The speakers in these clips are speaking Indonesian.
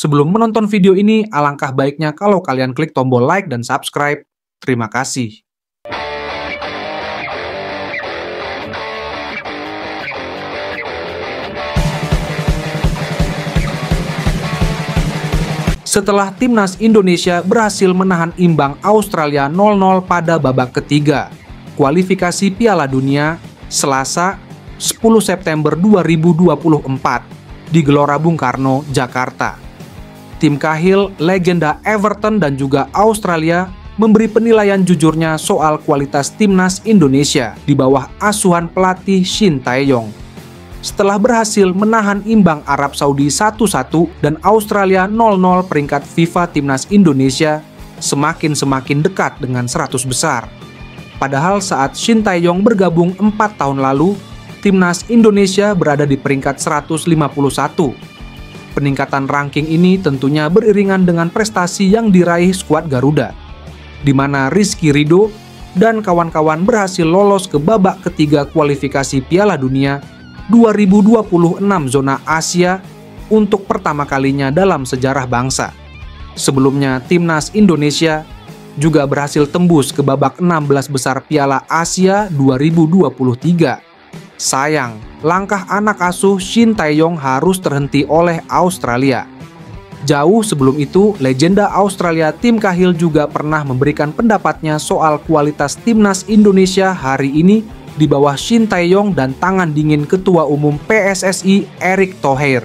Sebelum menonton video ini, alangkah baiknya kalau kalian klik tombol like dan subscribe. Terima kasih. Setelah timnas Indonesia berhasil menahan imbang Australia 0-0 pada babak ketiga kualifikasi Piala Dunia Selasa 10 September 2024 di Gelora Bung Karno, Jakarta. Tim Cahill, legenda Everton dan juga Australia memberi penilaian jujurnya soal kualitas timnas Indonesia di bawah asuhan pelatih Shin Tae-yong. Setelah berhasil menahan imbang Arab Saudi 1-1 dan Australia 0-0, peringkat FIFA timnas Indonesia semakin dekat dengan 100 besar. Padahal saat Shin Tae-yong bergabung 4 tahun lalu, timnas Indonesia berada di peringkat 151. Peningkatan ranking ini tentunya beriringan dengan prestasi yang diraih skuad Garuda, di mana Rizky Ridho dan kawan-kawan berhasil lolos ke babak ketiga kualifikasi Piala Dunia 2026 zona Asia untuk pertama kalinya dalam sejarah bangsa. Sebelumnya, timnas Indonesia juga berhasil tembus ke babak 16 besar Piala Asia 2023. Sayang, langkah anak asuh Shin Tae-yong harus terhenti oleh Australia. Jauh sebelum itu, legenda Australia Tim Cahill juga pernah memberikan pendapatnya soal kualitas timnas Indonesia hari ini di bawah Shin Tae-yong dan tangan dingin Ketua Umum PSSI Erick Thohir.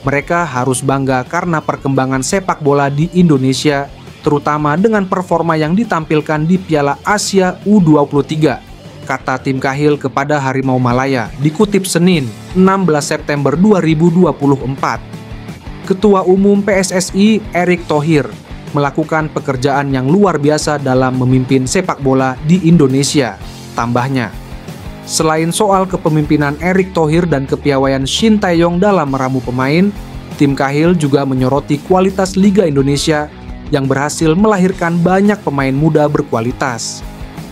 Mereka harus bangga karena perkembangan sepak bola di Indonesia, terutama dengan performa yang ditampilkan di Piala Asia U23, kata Tim Cahill kepada Harimau Malaya, dikutip Senin 16 September 2024. Ketua Umum PSSI Erick Thohir melakukan pekerjaan yang luar biasa dalam memimpin sepak bola di Indonesia, tambahnya. Selain soal kepemimpinan Erick Thohir dan kepiawaian Shin Tae-yong dalam meramu pemain, Tim Cahill juga menyoroti kualitas Liga Indonesia yang berhasil melahirkan banyak pemain muda berkualitas.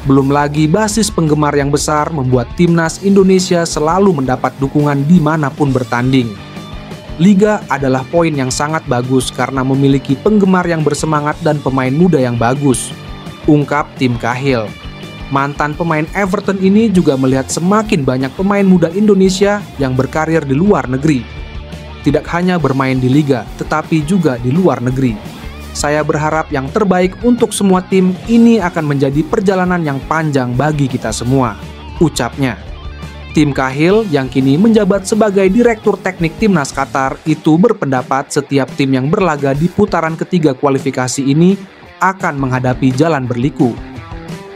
Belum lagi basis penggemar yang besar membuat timnas Indonesia selalu mendapat dukungan dimanapun bertanding. Liga adalah poin yang sangat bagus karena memiliki penggemar yang bersemangat dan pemain muda yang bagus, ungkap Tim Cahill. Mantan pemain Everton ini juga melihat semakin banyak pemain muda Indonesia yang berkarir di luar negeri. Tidak hanya bermain di Liga, tetapi juga di luar negeri. Saya berharap yang terbaik untuk semua tim. Ini akan menjadi perjalanan yang panjang bagi kita semua, ucapnya. Tim Cahill yang kini menjabat sebagai Direktur Teknik Timnas Qatar itu berpendapat setiap tim yang berlaga di putaran ketiga kualifikasi ini akan menghadapi jalan berliku.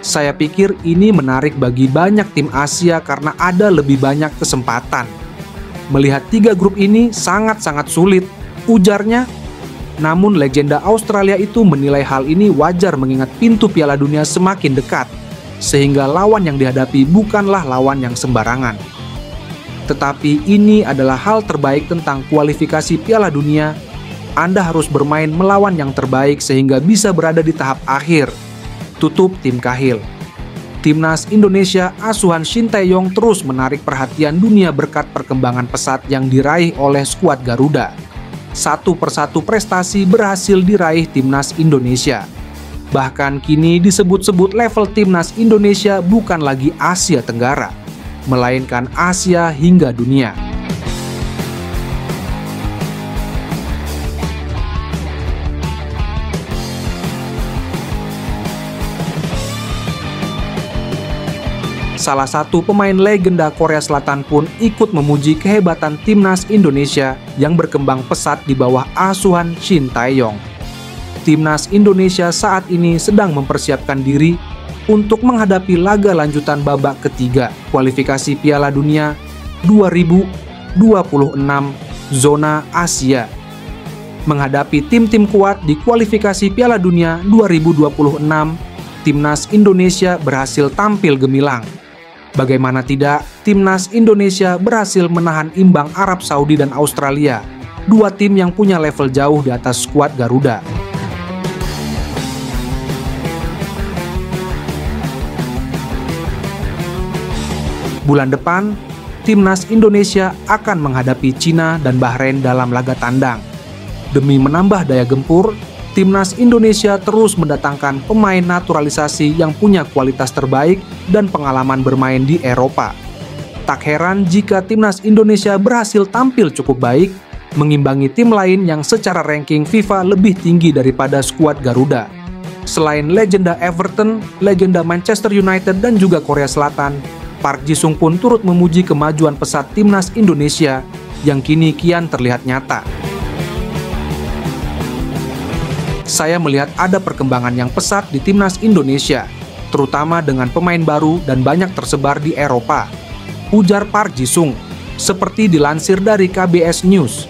Saya pikir ini menarik bagi banyak tim Asia karena ada lebih banyak kesempatan. Melihat 3 grup ini sangat-sangat sulit, ujarnya. Namun legenda Australia itu menilai hal ini wajar mengingat pintu Piala Dunia semakin dekat, sehingga lawan yang dihadapi bukanlah lawan yang sembarangan. Tetapi ini adalah hal terbaik tentang kualifikasi Piala Dunia. Anda harus bermain melawan yang terbaik sehingga bisa berada di tahap akhir, tutup Tim Cahill. Timnas Indonesia asuhan Shin Tae-yong terus menarik perhatian dunia berkat perkembangan pesat yang diraih oleh skuad Garuda. Satu persatu prestasi berhasil diraih timnas Indonesia. Bahkan kini disebut-sebut level timnas Indonesia bukan lagi Asia Tenggara, melainkan Asia hingga dunia. Salah satu pemain legenda Korea Selatan pun ikut memuji kehebatan timnas Indonesia yang berkembang pesat di bawah asuhan Shin Tae-yong. Timnas Indonesia saat ini sedang mempersiapkan diri untuk menghadapi laga lanjutan babak ketiga kualifikasi Piala Dunia 2026 zona Asia. Menghadapi tim-tim kuat di kualifikasi Piala Dunia 2026, timnas Indonesia berhasil tampil gemilang. Bagaimana tidak, timnas Indonesia berhasil menahan imbang Arab Saudi dan Australia, 2 tim yang punya level jauh di atas skuad Garuda. Bulan depan, timnas Indonesia akan menghadapi Cina dan Bahrain dalam laga tandang. Demi menambah daya gempur, Timnas Indonesia terus mendatangkan pemain naturalisasi yang punya kualitas terbaik dan pengalaman bermain di Eropa. Tak heran jika Timnas Indonesia berhasil tampil cukup baik, mengimbangi tim lain yang secara ranking FIFA lebih tinggi daripada skuad Garuda. Selain legenda Everton, legenda Manchester United dan juga Korea Selatan, Park Ji-sung pun turut memuji kemajuan pesat Timnas Indonesia yang kini kian terlihat nyata. Saya melihat ada perkembangan yang pesat di Timnas Indonesia, terutama dengan pemain baru dan banyak tersebar di Eropa, ujar Park Ji-sung, seperti dilansir dari KBS News.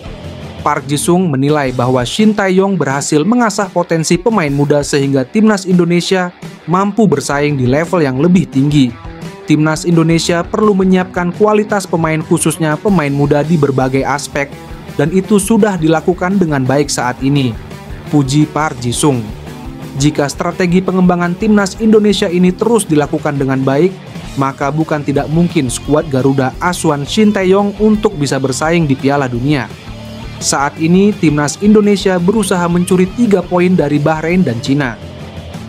Park Ji-sung menilai bahwa Shin Tae-yong berhasil mengasah potensi pemain muda sehingga Timnas Indonesia mampu bersaing di level yang lebih tinggi. Timnas Indonesia perlu menyiapkan kualitas pemain khususnya pemain muda di berbagai aspek, dan itu sudah dilakukan dengan baik saat ini, puji Park Ji-sung. Jika strategi pengembangan Timnas Indonesia ini terus dilakukan dengan baik, maka bukan tidak mungkin skuad Garuda asuhan Shin Tae-yong untuk bisa bersaing di Piala Dunia. Saat ini, Timnas Indonesia berusaha mencuri 3 poin dari Bahrain dan Cina.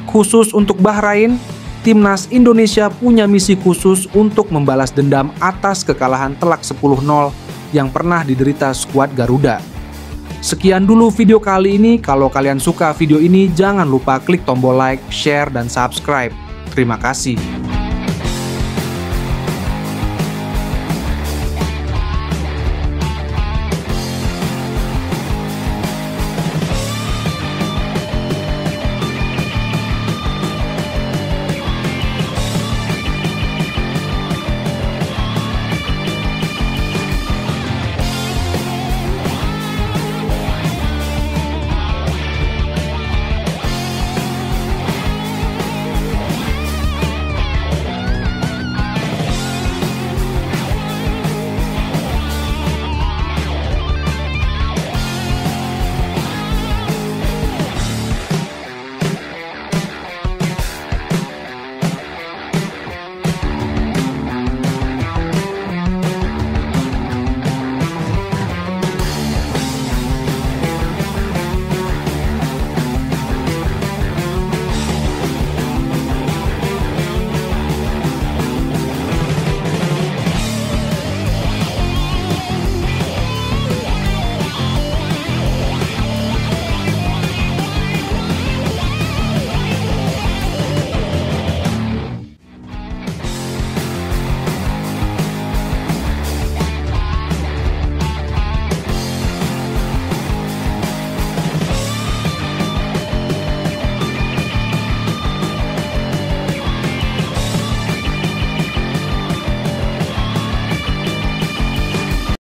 Khusus untuk Bahrain, Timnas Indonesia punya misi khusus untuk membalas dendam atas kekalahan telak 10-0 yang pernah diderita skuad Garuda. Sekian dulu video kali ini. Kalau kalian suka video ini, jangan lupa klik tombol like, share, dan subscribe. Terima kasih.